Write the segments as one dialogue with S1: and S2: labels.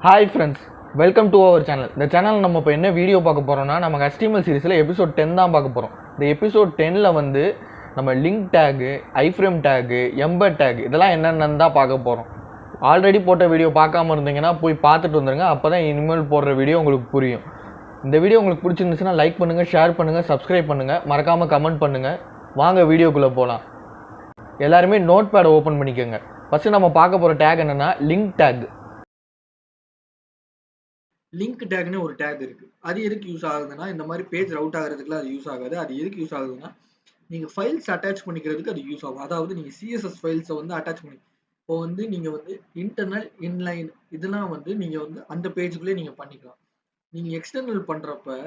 S1: Hi friends, welcome to our channel. இந்த channel நம்ம இப்போ என்ன வீடியோ பார்க்க போகிறோம்னா, நம்ம HTML சீரிஸில் எபிசோட் 10 தான் பார்க்க போகிறோம். இந்த எபிசோட் 10ல் வந்து நம்ம link tag, iframe tag, embed tag இதெல்லாம் என்னென்னு தான் பார்க்க போகிறோம். ஆல்ரெடி போட்ட வீடியோ பார்க்காம இருந்தீங்கன்னா போய் பார்த்துட்டு வந்துடுங்க. அப்போ தான் இனிமேல் போடுற வீடியோ உங்களுக்கு புரியும். இந்த வீடியோ உங்களுக்கு பிடிச்சிருந்துச்சுன்னா லைக் பண்ணுங்கள், ஷேர் பண்ணுங்கள், சப்ஸ்கிரைப் பண்ணுங்கள், மறக்காமல் கமெண்ட் பண்ணுங்கள். வாங்க வீடியோக்குள்ளே போகலாம். எல்லாருமே நோட் பேடை ஓப்பன் பண்ணிக்கோங்க. ஃபஸ்ட்டு நம்ம பார்க்க போகிற டேக் என்னென்னா லிங்க் டேக்.
S2: லிங்க் டேக்னு ஒரு டேக் இருக்கு. அது எதுக்கு யூஸ் ஆகுதுன்னா, இந்த மாதிரி பேஜ் ரவுட் ஆகிறதுக்குலாம் அது யூஸ் ஆகாது. அது எதுக்கு யூஸ் ஆகுதுன்னா, நீங்க ஃபைல்ஸ் அட்டாச் பண்ணிக்கிறதுக்கு அது யூஸ் ஆகும். அதாவது நீங்க சிஎஸ்எஸ் ஃபைல்ஸை வந்து அட்டாச் பண்ணி இப்போ வந்து நீங்க வந்து இன்டர்னல், இன்லைன் இதெல்லாம் வந்து நீங்க வந்து அந்த பேஜுக்குள்ளே நீங்க பண்ணிக்கலாம். நீங்க எக்ஸ்டர்னல் பண்றப்ப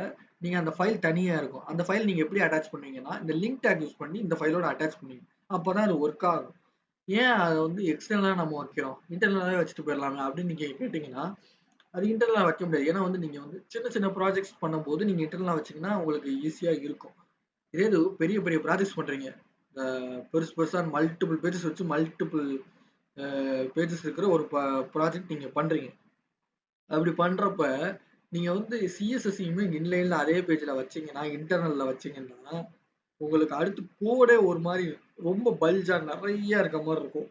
S2: நீங்க அந்த ஃபைல் தனியா இருக்கும். அந்த ஃபைல் நீங்க எப்படி அட்டாச் பண்ணுவீங்கன்னா, இந்த லிங்க் டேக் யூஸ் பண்ணி இந்த ஃபைலோட அட்டாச் பண்ணுவீங்க. அப்பதான் அது ஒர்க் ஆகும். ஏன் அதை வந்து எக்ஸ்டர்னலா நம்ம வைக்கிறோம், இன்டர்னலாவே வச்சுட்டு போயிடலாமே அப்படின்னு நீங்க கேட்டீங்கன்னா, அது இன்டர்னலா வைக்க முடியாது. ஏன்னா வந்து நீங்க வந்து சின்ன சின்ன ப்ராஜெக்ட்ஸ் பண்ணும்போது நீங்க இன்டர்னலா வச்சீங்கன்னா உங்களுக்கு ஈஸியா இருக்கும். இதே இது பெரிய பெரிய ப்ராஜெக்ட்ஸ் பண்றீங்க, பெருசு பெருசா மல்டிபிள் பேஜஸ் வச்சு மல்டிபிள் பேஜஸ் இருக்கிற ஒரு ப்ராஜெக்ட் நீங்க பண்றீங்க. அப்படி பண்றப்ப நீங்க வந்து சிஎஸ்எஸ்ஸையுமே இன்லைன்ல அதே பேஜ்ல வச்சீங்கன்னா, இன்டர்னல்ல வச்சீங்கன்னா, உங்களுக்கு அடுத்து கோடே ஒரு மாதிரி ரொம்ப பல்ஜா நிறைய இருக்க மாதிரி இருக்கும்.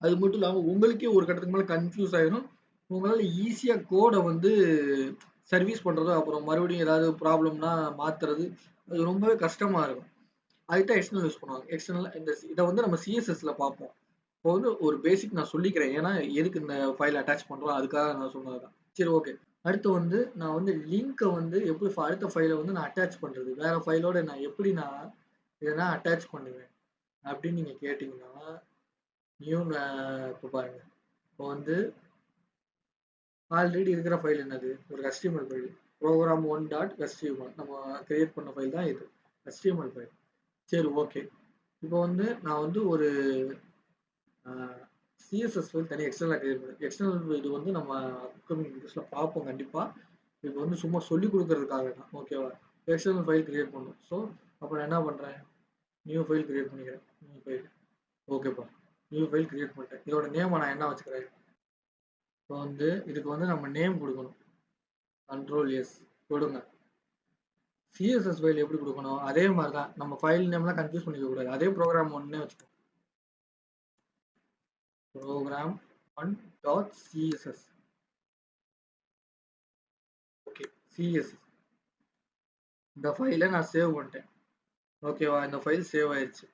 S2: அது மட்டும் இல்லாம உங்களுக்கே ஒரு கட்டத்துக்கு மேல கன்ஃபியூஸ் ஆயிரும். உங்களால ஈஸியா கோட வந்து சர்வீஸ் பண்றது, அப்புறம் மறுபடியும் ஏதாவது ப்ராப்ளம்னா மாத்துறது, அது ரொம்பவே கஷ்டமா இருக்கும். அதுக்கு தான் எக்ஸ்டர்னல் யூஸ் பண்ணுவாங்க. எக்ஸ்டர்னல் இத வந்து நம்ம சிஎஸ்எஸ்ல பார்ப்போம். இப்போ வந்து ஒரு பேசிக் நான் சொல்லிக்கிறேன். ஏன்னா எதுக்கு இந்த ஃபைல் அட்டாச் பண்றோம் அதுக்காக நான் சொன்னது தான். சரி, ஓகே. அடுத்து வந்து நான் வந்து லிங்க்க வந்து எப்படி அடுத்த ஃபைல வந்து நான் அட்டாச் பண்றது? வேற ஃபைலோட நான் எப்படி இத அட்டாச் பண்ணுவேன்? அப்படின்னு நீங்க கேட்டீங்கன்னா, இப்போ பாருங்க. இப்போ வந்து ஆல்ரெடி இருக்கிற ஃபைல் என்னது? ஒரு HTML ஃபைல். program1.html நம்ம கிரியேட் பண்ண ஃபைல் தான் இது. HTML file. சரி, ஓகே. இப்போ வந்து நான் வந்து ஒரு சிஎஸ்எஸ் ஃபைல் தனியாக எக்ஸ்டர்னலாக கிரியேட் பண்ணேன். எக்ஸ்டர்னல் இது வந்து நம்ம அப்கமிங் வீடியோஸ்ல பார்ப்போம் கண்டிப்பா. இப்போ வந்து சும்மா சொல்லிக் கொடுக்கறதுக்காக தான். ஓகேவா? எக்ஸ்டர்னல் ஃபைல் கிரியேட் பண்ணணும். ஸோ அப்போ நான் என்ன பண்ணுறேன்? நியூ ஃபைல் கிரியேட் பண்ணிக்கிறேன். New file. ஓகேப்பா. நியூ ஃபைல் கிரியேட் பண்ணிட்டேன். இதோட நேமை நான் என்ன வச்சுக்கிறேன்? இப்போ வந்து இதுக்கு வந்து நம்ம நேம் கொடுக்கணும். கண்ட்ரோல் எஸ் கொடுங்க. சிஎஸ்எஸ் ஃபைல் எப்படி கொடுக்கணும்? அதே மாதிரி தான். நம்ம ஃபைல் நேம்லாம் கன்ஃபியூஸ் பண்ணிக்க கூடாது. அதே ப்ரோக்ராம் ஒன்னே வச்சுக்கோங்க. program1.css. Okay, CSS. இந்த ஃபைலை நான் சேவ் பண்ணிட்டேன். ஓகேவா? இந்த ஃபைல் சேவ் ஆயிடுச்சு.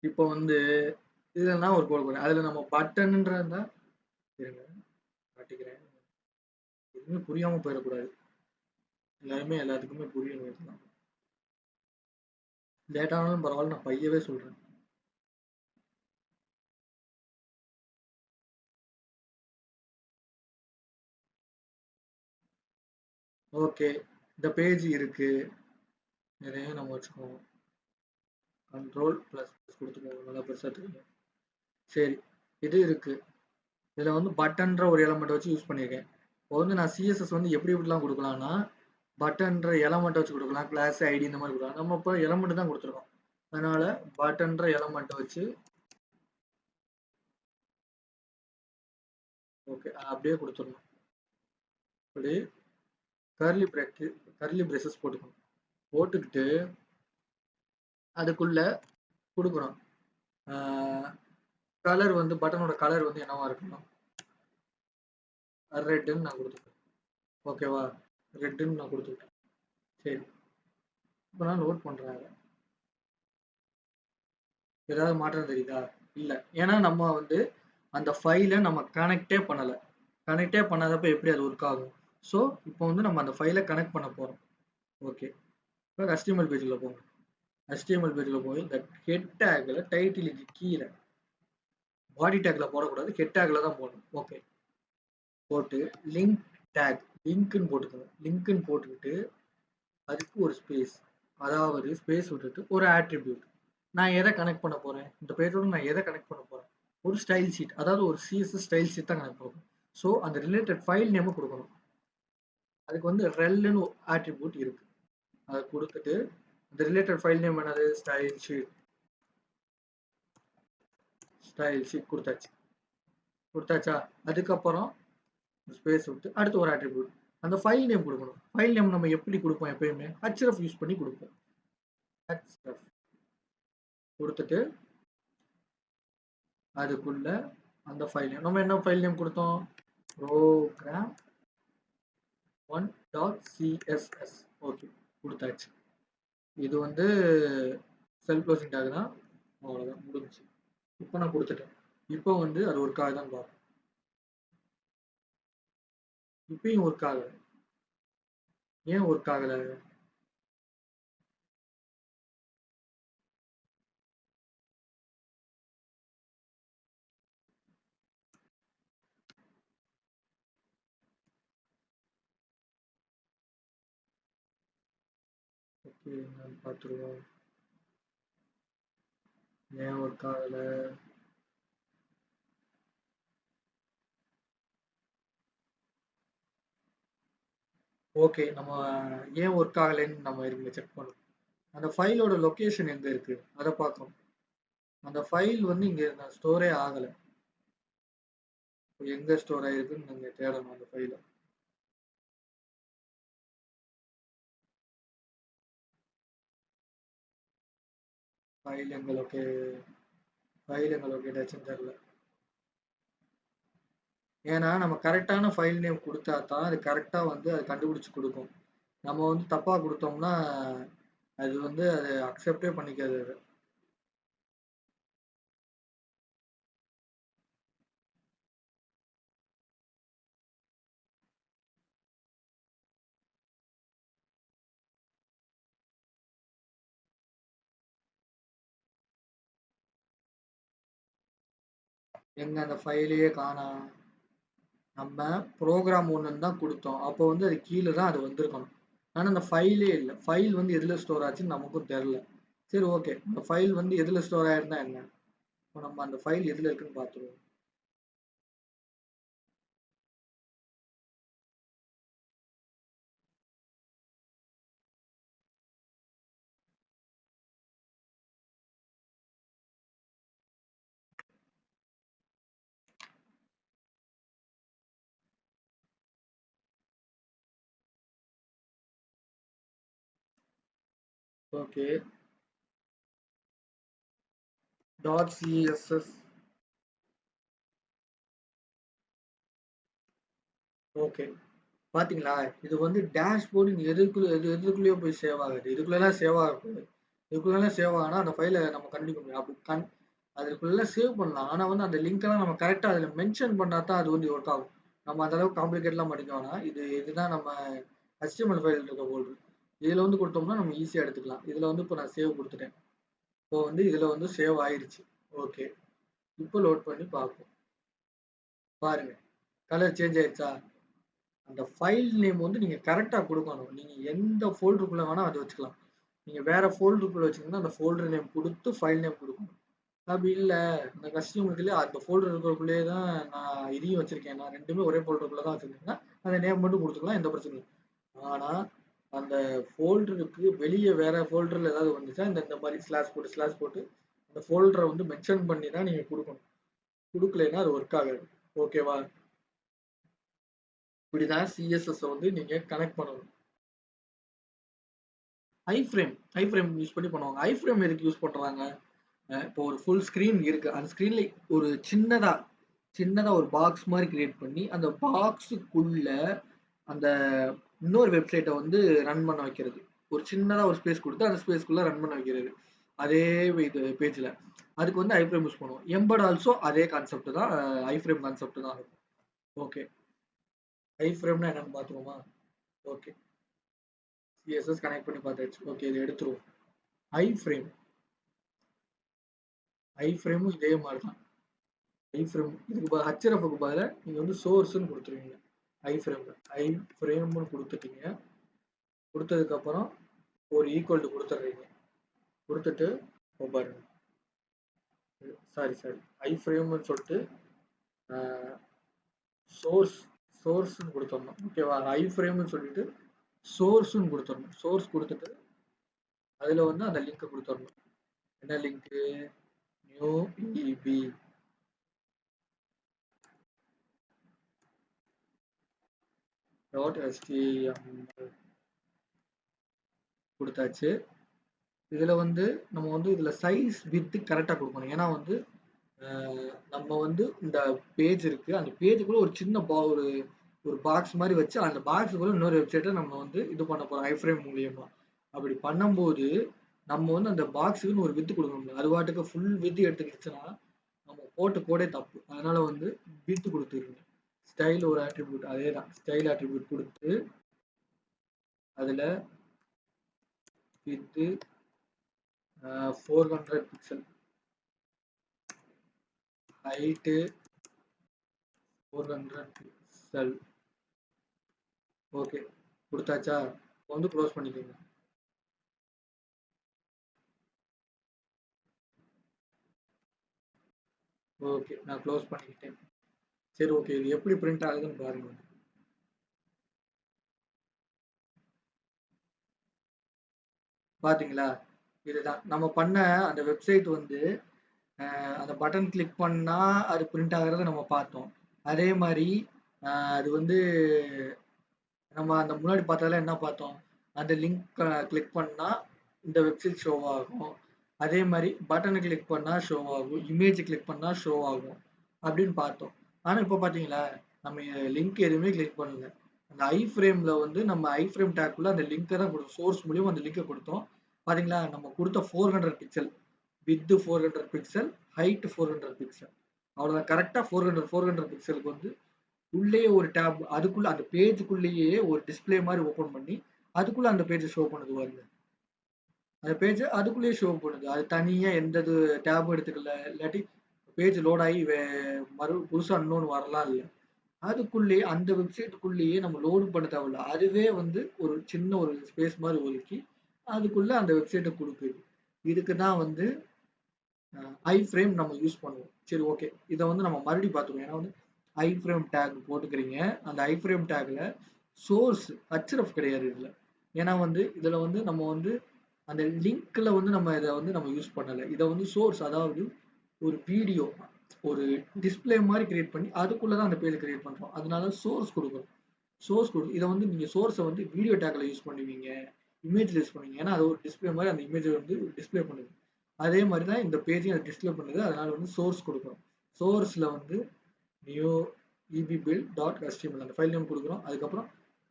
S2: இப்போ வந்து இதெல்லாம் ஒரு கோட் போடுறேன். அதில் நம்ம பட்டன்ன்றதா இருங்க காட்டிக்கிறேன். எதுவுமே புரியாமல் போயிடக்கூடாது. எல்லாத்துக்குமே புரியணும். இதெல்லாம் லேட் ஆனாலும் பரவாயில்ல, நான் பையவே சொல்கிறேன். ஓகே, இந்த பேஜ் இருக்கு. நிறைய நம்ம வச்சுக்குவோம். கண்ட்ரோல் ப்ளஸ் கொடுத்துக்கோங்க. நல்லா பெருசாக தெரியும். சரி, இது இருக்கு. இதில் வந்து பட்டன்ற ஒரு எலமெண்ட் வச்சு யூஸ் பண்ணியிருக்கேன். இப்போ வந்து நான் சிஎஸ்எஸ் வந்து எப்படி எப்படிலாம் கொடுக்கலாம்னா, பட்டன்ற எலமெண்ட் வச்சு கொடுக்கலாம், கிளாஸ் ஐடி இந்த மாதிரி கொடுக்கலாம். நம்ம இப்போ எலமெண்ட் தான் கொடுத்துருக்கோம். அதனால பட்டன்ற எலமெண்ட் வச்சு ஓகே அப்படியே கொடுத்துடணும். அப்படி கர்லி பிரேசஸ் போட்டுக்கணும். போட்டுக்கிட்டு அதுக்குள்ள கொடுக்கணும். கலர் வந்து பட்டனோட கலர் வந்து என்னவா இருக்கணும்? ரெட்டுன்னு நான் கொடுத்துட்டேன். ஓகேவா? ரெட்டுன்னு நான் கொடுத்துட்டேன். சரி, இப்போ நான் நோட் பண்ணுறேன். ஏதாவது மாற்றம் தெரியுதா? இல்லை. ஏன்னா நம்ம வந்து அந்த ஃபைலை நம்ம கனெக்டே பண்ணலை. கனெக்டே பண்ணாதப்ப எப்படி அது ஒர்க் ஆகும்? ஸோ இப்போ வந்து நம்ம அந்த ஃபைலை கனெக்ட் பண்ண போகிறோம். ஓகே, இப்போ HTML பேஜில் போங்க. HTML பேஜில் போய் இந்த ஹெட் டேக்கில் டைட்டிலுக்கு கீழே பாடி டேக்கில் போடக்கூடாது, ஹெட் டேக்கில் தான் போடணும். ஓகே, போட்டு லிங்க் டேக் லிங்க்னு போட்டுக்கோங்க. லிங்க்னு போட்டுக்கிட்டு அதுக்கு ஒரு ஸ்பேஸ், அதாவது ஸ்பேஸ் விட்டுட்டு ஒரு ஆட்ரிபியூட். நான் எதை கனெக்ட் பண்ண போகிறேன்? இந்த பேஜோட நான் எதை கனெக்ட் பண்ண போகிறேன்? ஒரு ஸ்டைல் ஷீட், அதாவது ஒரு சிஎஸ்எஸ் ஸ்டைல் ஷீட் தான் கனெக்ட் பண்ணணும். ஸோ அந்த ரிலேட்டட் ஃபைல் நேமை கொடுக்கணும். அதுக்கு வந்து ரெல்னு ஆட்ரிபியூட் இருக்கு. அதை கொடுத்துட்டு அந்த ரிலேட்டட் ஃபைல் நேம் என்னது? ஸ்டைல் ஷீட் கொடுத்தாச்சு. கொடுத்தாச்சா? அதுக்கப்புறம் ஸ்பேஸ் விட்டு அடுத்து ஒரு ஆட்ரிபியூட். அந்த ஃபைல் நேம் கொடுக்கணும். ஃபைல் நேம் நம்ம எப்படி கொடுப்போம் எப்பயுமே? href யூஸ் பண்ணி கொடுப்போம். href கொடுத்துட்டு அதுக்குள்ள அந்த ஃபைல் நேம் நம்ம என்ன ஃபைல் நேம் கொடுத்தோம்? program1.css. ஓகே, கொடுத்தாச்சு. இது வந்து செல்ஃப் க்ளோசிங் டேக் தான். அவ்வளோதான், முடிஞ்சுச்சு. இப்போ நான் கொடுத்துட்டேன். இப்போ வந்து அது ஒர்க் ஆகுதான்னு பார்ப்போம். இப்பயும் ஒர்க் ஆகல. ஏன் ஒர்க் ஆகல? ஓகே, நான் பார்த்துருவோம். ஏன் ஒர்க் ஆகல? ஓகே, நம்ம ஏன் ஒர்க் ஆகலைன்னு நம்ம இருங்க செக் பண்ணணும். அந்த ஃபைலோட லொகேஷன் எங்க இருக்கு அதை பார்க்கணும். அந்த ஃபைல் வந்து இங்க ஸ்டோரே ஆகலை. எங்க ஸ்டோர் ஆயிருக்குன்னு நீங்க தேடணும் அந்த ஃபைலை. ஃபைல் எங்க லொகேட் ஆச்சுன்னு தெரியல. ஏன்னா நம்ம கரெக்டான ஃபைல் நேம் கொடுத்தா தான் அது கரெக்டா வந்து அது கண்டுபிடிச்சு கொடுக்கும். நம்ம வந்து தப்பா கொடுத்தோம்னா அது வந்து அது அக்செப்டே பண்ணிக்காது. அது எங்க அந்த ஃபைலையே காணோம். நம்ம ப்ரோக்ராம் ஒன்றுன்னு தான் கொடுத்தோம். அப்போ வந்து அது கீழே தான் அது வந்திருக்கணும். ஆனால் அந்த ஃபைலே இல்லை. ஃபைல் வந்து எதில் ஸ்டோர் ஆச்சுன்னு நமக்கும் தெரில. சரி, ஓகே, அந்த ஃபைல் வந்து எதில் ஸ்டோர் ஆயிருந்தா என்ன? இப்போ நம்ம அந்த ஃபைல் எதில் இருக்குன்னு பார்த்துருவோம். Okay, .css. ஓகே, பாத்தீங்களா? இது வந்து டேஷ்போர்டு எதுக்குள்ளேயோ போய் சேவ் ஆகுது. இதுக்குள்ளெல்லாம் சேவ் ஆகக்கூடாது. இதுக்குள்ளெல்லாம் சேவ் ஆனா அந்த ஃபைலை நம்ம கண்டுபிடிக்க முடியும். அப்படி அதுக்குள்ள சேவ் பண்ணலாம். ஆனா வந்து அந்த லிங்க் எல்லாம் நம்ம கரெக்டா அதுல மென்ஷன் பண்ணா தான் அது வந்து ஒர்க் ஆகும். நம்ம அந்த அளவுக்கு காம்ப்ளிகேட்லாம் பண்ணிக்க வேணாம். இதுதான் நம்ம HTML ஃபைல் இருக்க போல்டு. இதுல வந்து கொடுத்தோம்னா நம்ம ஈஸியா எடுத்துக்கலாம். இதுல வந்து இப்போ நான் சேவ் கொடுத்துட்டேன். இப்போ வந்து இதுல வந்து சேவ் ஆயிருச்சு. ஓகே, இப்போ லோட் பண்ணி பார்ப்போம். பாருங்க, கலர் சேஞ்ச் ஆயிடுச்சா? அந்த ஃபைல் நேம் வந்து நீங்க கரெக்டா கொடுக்கணும். நீங்க எந்த ஃபோல்டருக்குள்ள வேணா அதை வச்சுக்கலாம். நீங்க வேற ஃபோல்டருக்குள்ள வச்சீங்கன்னா அந்த ஃபோல்டர் நேம் கொடுத்து ஃபைல் நேம் கொடுக்கணும். அப்படி இல்ல, இந்த கஸ்டமர்ல அந்த ஃபோல்டர் இருக்கிறக்குள்ளேயே தான் நான் இதையும் வச்சிருக்கேன். நான் ரெண்டுமே ஒரே ஃபோல்டருக்குள்ள தான் வச்சிருக்கேன்னா அந்த நேம் மட்டும் கொடுத்துக்கலாம், எந்த பிரச்சனையும் இல்லை. ஆனா அந்த ஃபோல்டருக்கு வெளியே வேற ஃபோல்டர்ல ஏதாவது வந்துச்சா இந்த மாதிரி ஸ்லாஷ் போட்டு அந்த ஃபோல்டரை வந்து மென்ஷன் பண்ணி தான் நீங்க கொடுக்கணும். கொடுக்கலைன்னா அது ஒர்க் ஆகாது. ஓகேவா? இப்படிதான் சிஎஸ்எஸ் வந்து நீங்க கனெக்ட் பண்ணணும். ஐஃப்ரேம் யூஸ் பண்ணி பண்ணுவாங்க. ஐஃப்ரேம் எதுக்கு யூஸ் பண்றாங்க? இப்போ ஒரு ஃபுல் ஸ்க்ரீன் இருக்கு. அந்த ஸ்க்ரீன்ல ஒரு சின்னதா ஒரு பாக்ஸ் மாதிரி கிரியேட் பண்ணி அந்த பாக்ஸுக்குள்ள அந்த இன்னொரு வெப்சைட்டை வந்து ரன் பண்ண வைக்கிறது. ஒரு சின்னதா ஒரு ஸ்பேஸ் கொடுத்து அந்த ஸ்பேஸ்க்குள்ள ரன் பண்ண வைக்கிறது. அதே இது பேஜ்ல அதுக்கு வந்து ஐஃப்ரேம் யூஸ் பண்ணுவோம். எம்பட் ஆல்சோ அதே கான்செப்ட் தான், ஐஃப்ரேம் கான்செப்ட் தான் இருக்கும். ஓகே, ஐஃப்ரேம்னா என்னன்னு பார்த்துருவோமா? ஓகே, சிஎஸ்எஸ் கனெக்ட் பண்ணி பார்த்தாச்சு. ஓகே, இதை எடுத்துருவோம். ஐஃப்ரேம் ஐஃப்ரேமும் இதே மாதிரி தான். ஐஃப்ரேம் இதுக்கு ஹச்எஃப்க்கு பதிலாக நீங்கள் வந்து சோர்ஸ்ன்னு கொடுத்துருவீங்க. ஐஃப்ரேம்னு கொடுத்துட்டீங்க. கொடுத்ததுக்கப்புறம் ஒரு ஈக்குவல் டு கொடுத்துட்றீங்க. கொடுத்துட்டு பாருங்க, சாரி ஐஃப்ரேம்னு சொல்லிட்டு சோர்ஸ்ன்னு கொடுத்துடணும். ஓகேவா? ஐஃப்ரேம்னு சொல்லிட்டு சோர்ஸ்ன்னு கொடுத்துடணும். சோர்ஸ் கொடுத்துட்டு அதில் வந்து அந்த லிங்க்கை கொடுத்துடணும். என்ன link? New EB. Dot HTML கொடுத்தாச்சு. இதுல வந்து நம்ம வந்து இதுல சைஸ் வித் கரெக்டா கொடுக்கணும். ஏன்னா வந்து நம்ம வந்து இந்த பேஜ் இருக்கு, அந்த பேஜுக்குள்ள ஒரு சின்ன ஒரு ஒரு பாக்ஸ் மாதிரி வச்சு அந்த பாக்ஸுக்குள்ள இன்னொரு வெப்சைட்டை நம்ம வந்து இது பண்ண போறோம் ஐஃப்ரேம் மூலியமா. அப்படி பண்ணும்போது நம்ம வந்து அந்த பாக்ஸுக்குன்னு ஒரு வித்து கொடுக்கணும். அது பாட்டுக்கு ஃபுல் வித்து எடுத்துக்கிச்சுன்னா நம்ம போட்ட கோடே தப்பு. அதனால வந்து வித்து கொடுத்துருங்க. ஸ்டைல் ஒரு ஆட்ரிபியூட், அதே தான் ஸ்டைல் ஆட்ரிபியூட் கொடுத்து அதுல with 400 pixel, height 400 pixel. Okay கொடுத்தாச்சா? வந்து க்ளோஸ் பண்ணிக்கோங்க. ஓகே நான் க்ளோஸ் பண்ணிக்கிட்டேன். சரி ஓகே, இது எப்படி பிரிண்ட் ஆகுதுன்னு பாருங்க. பாத்தீங்களா? இதுதான் நம்ம பண்ண அந்த வெப்சைட் வந்து அந்த பட்டன் கிளிக் பண்ணா அது பிரிண்ட் ஆகுறத நம்ம பார்த்தோம். அதே மாதிரி அது வந்து நம்ம அந்த முன்னாடி பார்த்ததுல என்ன பார்த்தோம்? அந்த லிங்க் கிளிக் பண்ணா இந்த வெப்சைட் ஷோ ஆகும். அதே மாதிரி பட்டனை கிளிக் பண்ணா ஷோ ஆகும், இமேஜ் கிளிக் பண்ணா ஷோ ஆகும் அப்படின்னு பார்த்தோம். ஆனா இப்போ பார்த்தீங்களா, நம்ம லிங்க் எதுவுமே கிளிக் பண்ணல. அந்த ஐ ஃப்ரேம்ல வந்து நம்ம ஐ ஃப்ரேம் டேக்குள்ள அந்த லிங்கை தான் கொடுத்தோம். சோர்ஸ் மூலியமா அந்த லிங்கை கொடுத்தோம். பாத்தீங்களா, நம்ம கொடுத்த 400 pixel, with 400 pixel, height 400 pixel. அவ்வளவுதான். கரெக்டா 400 பிக்சலுக்கு வந்து உள்ளேயே ஒரு டேப், அதுக்குள்ள அந்த பேஜுக்குள்ளேயே ஒரு டிஸ்பிளே மாதிரி ஓபன் பண்ணி அதுக்குள்ள அந்த பேஜ் ஷோ பண்ணுது பாருங்க. அந்த பேஜ் அதுக்குள்ளேயே ஷோ பண்ணுது. அது தனியா எந்த டேபும் எடுத்துக்கல. இல்லாட்டி பேஜ் லோட் ஆகி புதுசா இன்னொன்று வரலாம் இல்லை. அதுக்குள்ளேயே அந்த வெப்சைட்டுக்குள்ளேயே நம்ம லோடு பண்ண தேவையில்ல. அதுவே வந்து ஒரு சின்ன ஒரு ஸ்பேஸ் மாதிரி ஒதுக்கி அதுக்குள்ள அந்த வெப்சைட்டை கொடுக்குது. இதுக்கு தான் வந்து ஐ ஃப்ரேம் நம்ம யூஸ் பண்ணுவோம். சரி ஓகே, இதை வந்து நம்ம மறுபடியும் பார்த்துருவோம். ஏன்னா வந்து ஐ ஃப்ரேம் டேக் போட்டுக்கிறீங்க. அந்த ஐ ஃப்ரேம் டேக்ல சோர்ஸ் href கிடையாது இதுல. ஏன்னா வந்து இதுல வந்து நம்ம வந்து அந்த லிங்க்ல வந்து நம்ம இதை வந்து நம்ம யூஸ் பண்ணலை. இதை வந்து சோர்ஸ், அதாவது ஒரு வீடியோ, ஒரு டிஸ்பிளே மாதிரி கிரியேட் பண்ணி அதுக்குள்ளதான் அந்த பேஜ் கிரியேட் பண்றோம். அதனால சோர்ஸ் கொடுக்குறோம். சோர்ஸ் கொடு இதை வந்து நீங்க சோர்ஸை வந்து வீடியோ டேக்ல யூஸ் பண்ணுவீங்க, இமேஜ்ல யூஸ் பண்ணுவீங்க. ஏன்னா அது ஒரு டிஸ்பிளே மாதிரி அந்த இமேஜை வந்து டிஸ்பிளே பண்ணுது. அதே மாதிரி தான் இந்த பேஜையும் அது டிஸ்பிளே பண்ணுது. அதனால வந்து சோர்ஸ் கொடுக்குறோம். சோர்ஸ்ல வந்து நியூ ebbuild.html அந்த ஃபைல் நேம் கொடுக்குறோம். அதுக்கப்புறம்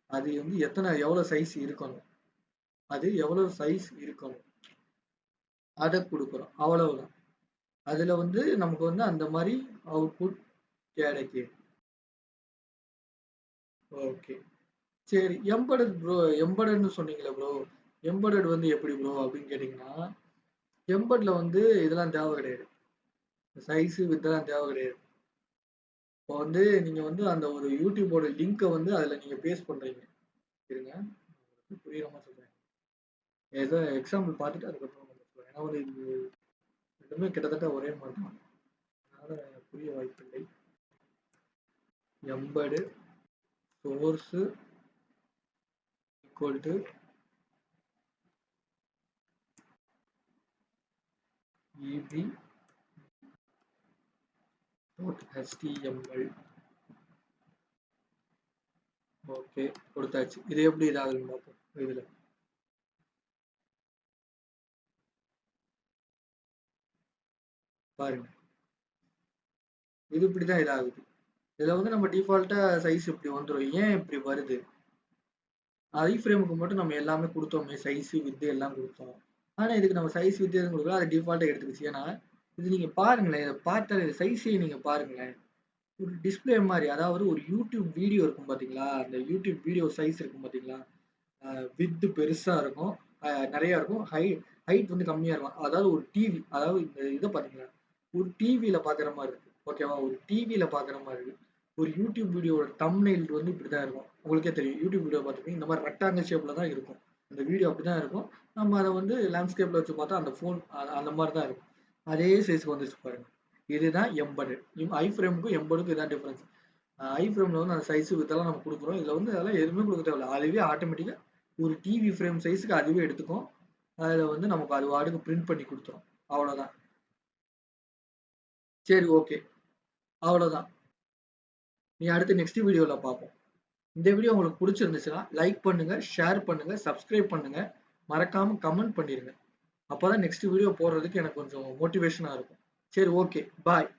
S2: அது வந்து எவ்வளவு சைஸ் இருக்கணும், அதை கொடுக்குறோம். அவ்வளவுதான். அதுல வந்து நமக்கு வந்து அந்த மாதிரி அவுட்புட் கிடைக்கும். ஓகே சரி. எம்பெடட் ப்ரோ, எம்பெடட்னு சொன்னீங்களே ப்ரோ, எம்பெடட் வந்து எப்படி ப்ரோ அப்படின்னு கேட்டீங்கன்னா, எம்பெட்ல வந்து இதெல்லாம் தேவை கிடையாது. சைஸ் வித்தெல்லாம் தேவை கிடையாது. இப்போ வந்து நீங்க வந்து அந்த ஒரு யூடியூபோட லிங்கை வந்து அதுல நீங்க பேஸ்ட் பண்றீங்க. இருங்க புரியுற மாதிரி சொல்றேன். ஏதோ எக்ஸாம்பிள் பார்த்துட்டு அதுக்கப்புறம் வந்து சொல்றேன். ஏன்னா வந்து இது ரெண்டுமே கிட்டத்தட்ட ஒரே மாதிரி தான். அதனால புரிய வாய்ப்பில்லை. Embed source equal to eb.html. Okay கொடுத்தாச்சு. இது எப்படி இதாகுதுன்னு பார்ப்போம். இதுல பாருங்க, இது இப்படிதான் இதாகுது. இதுல வந்து நம்ம டிஃபால்ட்டா சைஸ் இப்படி வந்துடும். ஏன் இப்படி வருது? ஐ ஃப்ரேமுக்கு மட்டும் நம்ம எல்லாமே கொடுத்தோமே, சைஸ் வித் எல்லாம் கொடுத்தோம். ஆனா இதுக்கு நம்ம சைஸ் வித் எதுவும் கொடுக்கல, அது டிஃபால்ட்டா எடுத்துக்கிச்சு. ஏன்னா இது நீங்க பாருங்களேன், இதை பார்த்தாலே சைஸே நீங்க பாருங்களேன். ஒரு டிஸ்பிளே மாதிரி, அதாவது ஒரு யூடியூப் வீடியோ இருக்கும் பாத்தீங்களா, அந்த யூடியூப் வீடியோ சைஸ் இருக்கும் பாத்தீங்களா, வித் பெருசா இருக்கும், நிறைய இருக்கும், ஹைட் வந்து கம்மியா இருக்கும். அதாவது ஒரு டிவி, அதாவது இந்த இதை பாத்தீங்களா, ஒரு டிவியில பாக்குற மாதிரி இருக்கு. ஓகேவா, ஒரு டிவியில பாக்குற மாதிரி இருக்கு. ஒரு யூடியூப் வீடியோட தம்ப்நெயில் வந்து இப்படிதான் இருக்கும். உங்களுக்கே தெரியும், யூடியூப் வீடியோ பார்த்துருப்பீங்க, இந்த மாதிரி ரெக்டாங்கிள் ஷேப்ல தான் இருக்கும். அந்த வீடியோ அப்படிதான் இருக்கும். நம்ம அதை வந்து லேண்ட்ஸ்கேப்ல வச்சு பார்த்தா அந்த ஃபோன் அந்த மாதிரி தான் இருக்கும். அதே சைஸ்க்கு வந்துச்சு பாருங்க. இதுதான் எம்பெடட். ஐ ஃப்ரேமுக்கும் எம்பெடுக்கும் இதான் டிஃபரன்ஸ். ஐ ஃப்ரேம்ல வந்து அந்த சைஸ் இதெல்லாம் நம்ம கொடுக்குறோம். இதுல வந்து அதெல்லாம் எதுவுமே கொடுக்க தேவையில்ல. அதுவே ஆட்டோமேட்டிக்கா ஒரு டிவி ஃப்ரேம் சைஸ்க்கு அதுவே எடுத்துக்கும். அதுல வந்து நமக்கு அது வாட்டுக்கு பிரிண்ட் பண்ணி கொடுத்துரும். அவ்வளவுதான். சரி ஓகே, அவ்வளவுதான். நீ அடுத்து நெக்ஸ்ட் வீடியோல பார்ப்போம். இந்த வீடியோ உங்களுக்கு பிடிச்சிருந்துச்சுன்னா லைக் பண்ணுங்க, ஷேர் பண்ணுங்க, சப்ஸ்கிரைப் பண்ணுங்க, மறக்காம கமெண்ட் பண்ணிருங்க. அப்பதான் நெக்ஸ்ட் வீடியோ போடுறதுக்கு எனக்கு கொஞ்சம் மோட்டிவேஷனா இருக்கும். சரி, ஓகே, பாய்.